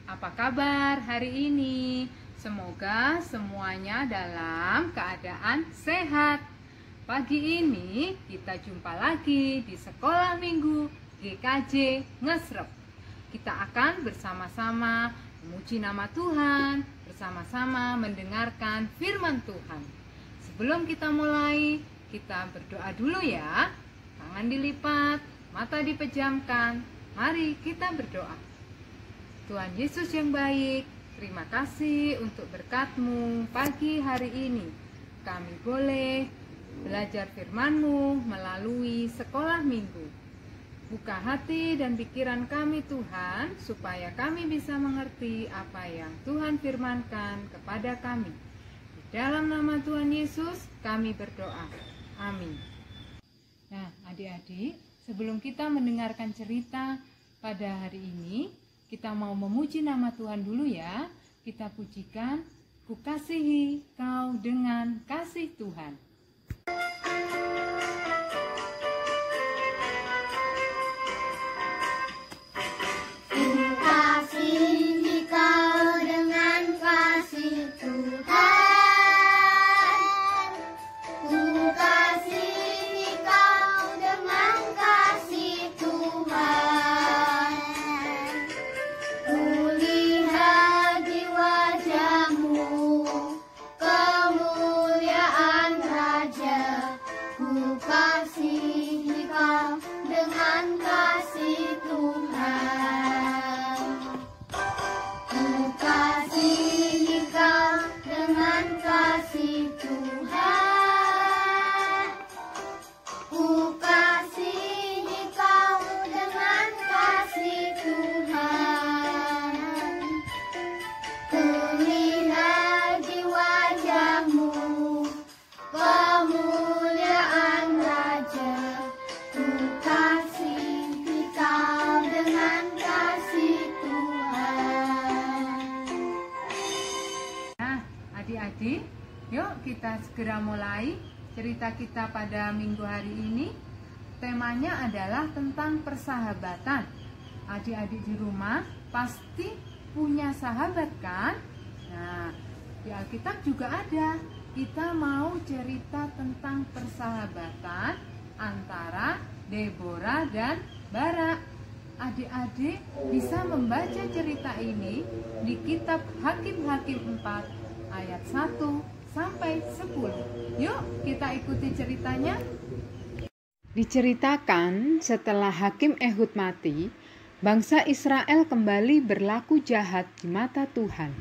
Apa kabar hari ini? Semoga semuanya dalam keadaan sehat. Pagi ini kita jumpa lagi di Sekolah Minggu GKJ Ngesrep. Kita akan bersama-sama memuji nama Tuhan, bersama-sama mendengarkan firman Tuhan. Sebelum kita mulai, kita berdoa dulu ya. Tangan dilipat, mata dipejamkan. Mari kita berdoa. Tuhan Yesus yang baik, terima kasih untuk berkat-Mu pagi hari ini. Kami boleh belajar firman-Mu melalui sekolah minggu. Buka hati dan pikiran kami Tuhan, supaya kami bisa mengerti apa yang Tuhan firmankan kepada kami. Di dalam nama Tuhan Yesus kami berdoa. Amin. Nah, adik-adik, sebelum kita mendengarkan cerita pada hari ini, kita mau memuji nama Tuhan dulu ya. Kita pujikan, ku kasihi kau dengan kasih Tuhan. Adik-adik, yuk kita segera mulai cerita kita pada minggu hari ini. Temanya adalah tentang persahabatan. Adik-adik di rumah pasti punya sahabat kan? Nah, di Alkitab juga ada. Kita mau cerita tentang persahabatan antara Deborah dan Barak. Adik-adik bisa membaca cerita ini di kitab Hakim-Hakim 4 ayat 1 sampai 10. Yuk kita ikuti ceritanya. Diceritakan setelah Hakim Ehud mati, bangsa Israel kembali berlaku jahat di mata Tuhan.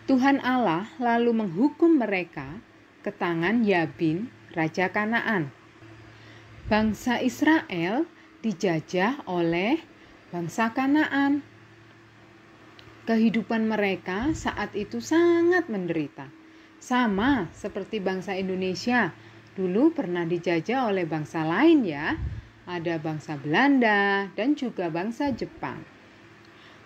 Tuhan Allah lalu menghukum mereka ke tangan Yabin, raja Kanaan. Bangsa Israel dijajah oleh bangsa Kanaan. Kehidupan mereka saat itu sangat menderita. Sama seperti bangsa Indonesia, dulu pernah dijajah oleh bangsa lain ya. Ada bangsa Belanda dan juga bangsa Jepang.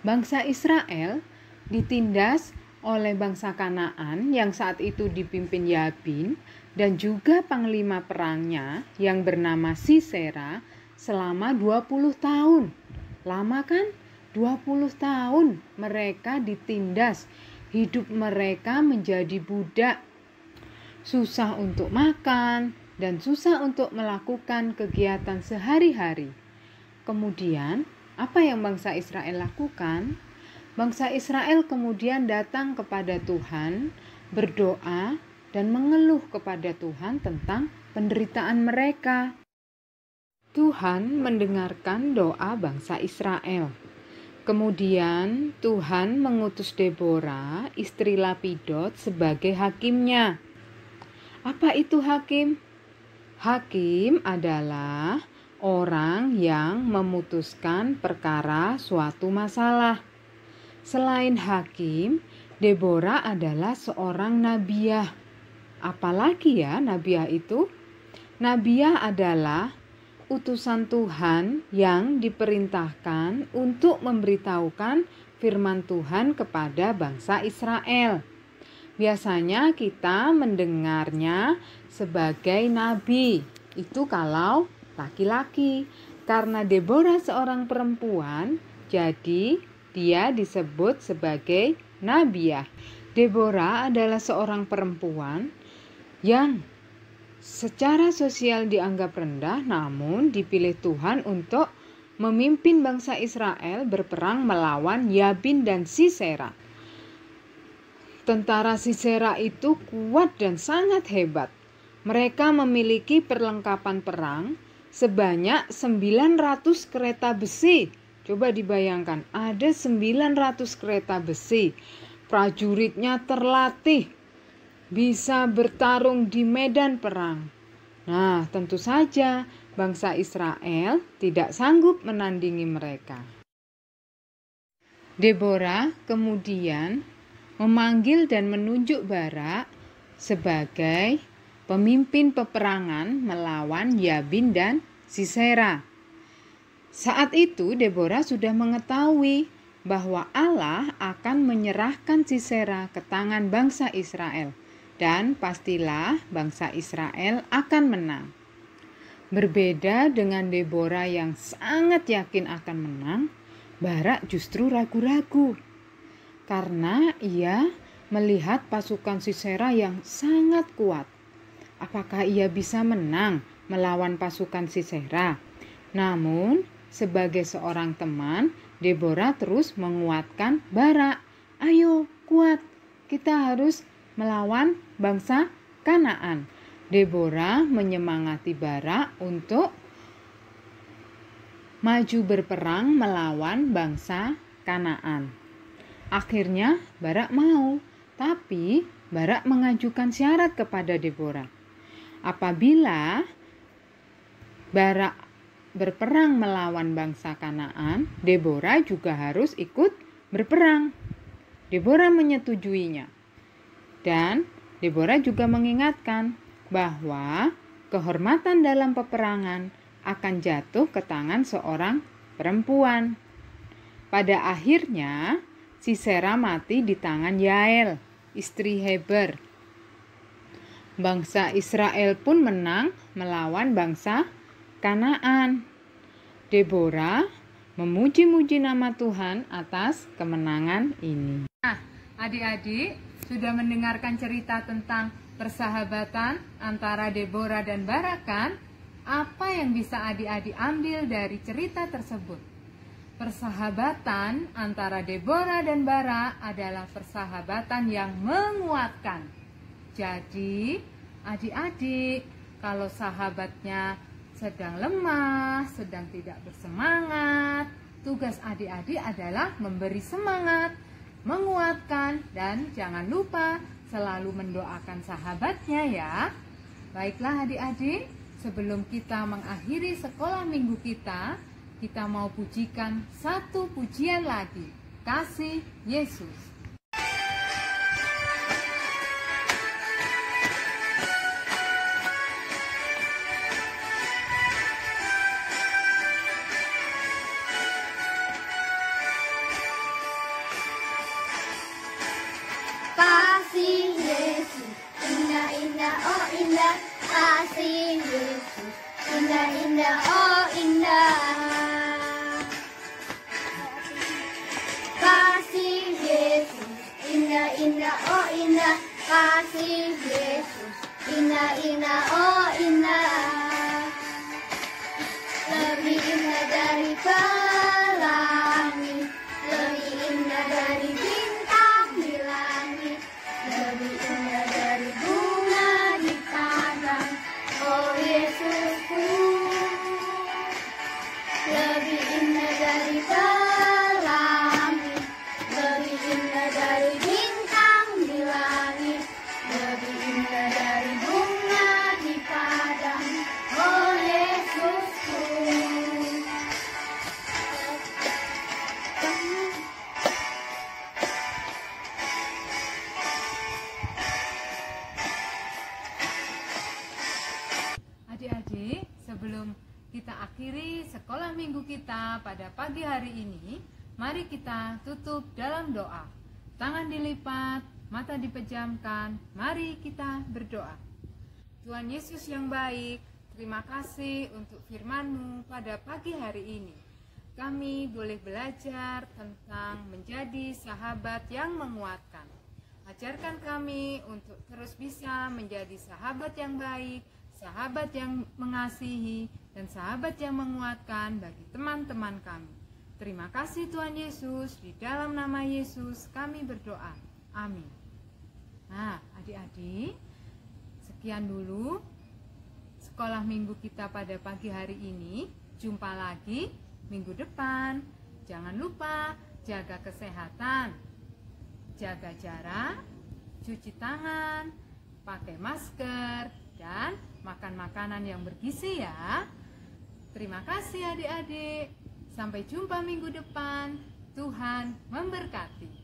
Bangsa Israel ditindas oleh bangsa Kanaan yang saat itu dipimpin Yabin dan juga panglima perangnya yang bernama Sisera selama 20 tahun. Lama kan? 20 tahun mereka ditindas, hidup mereka menjadi budak, susah untuk makan dan susah untuk melakukan kegiatan sehari-hari. Kemudian, apa yang bangsa Israel lakukan? Bangsa Israel kemudian datang kepada Tuhan, berdoa dan mengeluh kepada Tuhan tentang penderitaan mereka. Tuhan mendengarkan doa bangsa Israel. Kemudian Tuhan mengutus Deborah, istri Lapidot, sebagai hakimnya. Apa itu hakim? Hakim adalah orang yang memutuskan perkara suatu masalah. Selain hakim, Deborah adalah seorang nabiah. Apalagi ya nabiah itu? Nabiah adalah utusan Tuhan yang diperintahkan untuk memberitahukan firman Tuhan kepada bangsa Israel. Biasanya kita mendengarnya sebagai nabi. Itu kalau laki-laki. Karena Deborah seorang perempuan, jadi dia disebut sebagai Nabiah. Deborah adalah seorang perempuan yang secara sosial dianggap rendah, namun dipilih Tuhan untuk memimpin bangsa Israel berperang melawan Yabin dan Sisera. Tentara Sisera itu kuat dan sangat hebat. Mereka memiliki perlengkapan perang sebanyak 900 kereta besi. Coba dibayangkan, ada 900 kereta besi. Prajuritnya terlatih, bisa bertarung di medan perang. Nah, tentu saja bangsa Israel tidak sanggup menandingi mereka. Deborah kemudian memanggil dan menunjuk Barak sebagai pemimpin peperangan melawan Yabin dan Sisera. Saat itu Deborah sudah mengetahui bahwa Allah akan menyerahkan Sisera ke tangan bangsa Israel, dan pastilah bangsa Israel akan menang. Berbeda dengan Deborah yang sangat yakin akan menang, Barak justru ragu-ragu karena ia melihat pasukan Sisera yang sangat kuat. Apakah ia bisa menang melawan pasukan Sisera? Namun, sebagai seorang teman, Deborah terus menguatkan Barak. Ayo, kuat, kita harus melawan bangsa Kanaan. Deborah menyemangati Barak untuk maju berperang melawan bangsa Kanaan. Akhirnya Barak mau, tapi Barak mengajukan syarat kepada Deborah. Apabila Barak berperang melawan bangsa Kanaan, Deborah juga harus ikut berperang. Deborah menyetujuinya. Dan Deborah juga mengingatkan bahwa kehormatan dalam peperangan akan jatuh ke tangan seorang perempuan. Pada akhirnya, Sisera mati di tangan Yael, istri Heber. Bangsa Israel pun menang melawan bangsa Kanaan. Deborah memuji-muji nama Tuhan atas kemenangan ini. Nah, adik-adik sudah mendengarkan cerita tentang persahabatan antara Deborah dan Barak kan? Apa yang bisa adik-adik ambil dari cerita tersebut? Persahabatan antara Deborah dan Barak adalah persahabatan yang menguatkan. Jadi, adik-adik, kalau sahabatnya sedang lemah, sedang tidak bersemangat, tugas adik-adik adalah memberi semangat, menguatkan, dan jangan lupa selalu mendoakan sahabatnya ya. Baiklah adik-adik, sebelum kita mengakhiri sekolah minggu kita mau pujikan satu pujian lagi, Kasih Yesus. Kasih Yesus, indah indah oh indah, kasih Yesus, indah indah oh indah. Kasih Yesus, indah indah oh indah, kasih Yesus, indah indah oh indah. Lebih indah dari pelangi, lebih indah dari bintang di langit, lebih indah dari bunga di taman. Oh Yesusku, lebih indah dari pelangi, lebih indah dari bintang di langit, lebih indah dari bunga di padang. Oh Yesusku. Adik-adik, sebelum kita akhiri sekolah minggu kita pada pagi hari ini, mari kita tutup dalam doa. Tangan dilipat, mata dipejamkan, mari kita berdoa. Tuhan Yesus yang baik, terima kasih untuk firman-Mu pada pagi hari ini. kami boleh belajar tentang menjadi sahabat yang menguatkan. Ajarkan kami untuk terus bisa menjadi sahabat yang baik, sahabat yang mengasihi, dan sahabat yang menguatkan bagi teman-teman kami. Terima kasih Tuhan Yesus, di dalam nama Yesus kami berdoa. Amin. Nah, adik-adik, sekian dulu sekolah minggu kita pada pagi hari ini. Jumpa lagi minggu depan. Jangan lupa jaga kesehatan, jaga jarak, cuci tangan, pakai masker, dan makan makanan yang bergizi ya. Terima kasih adik-adik. Sampai jumpa minggu depan. Tuhan memberkati.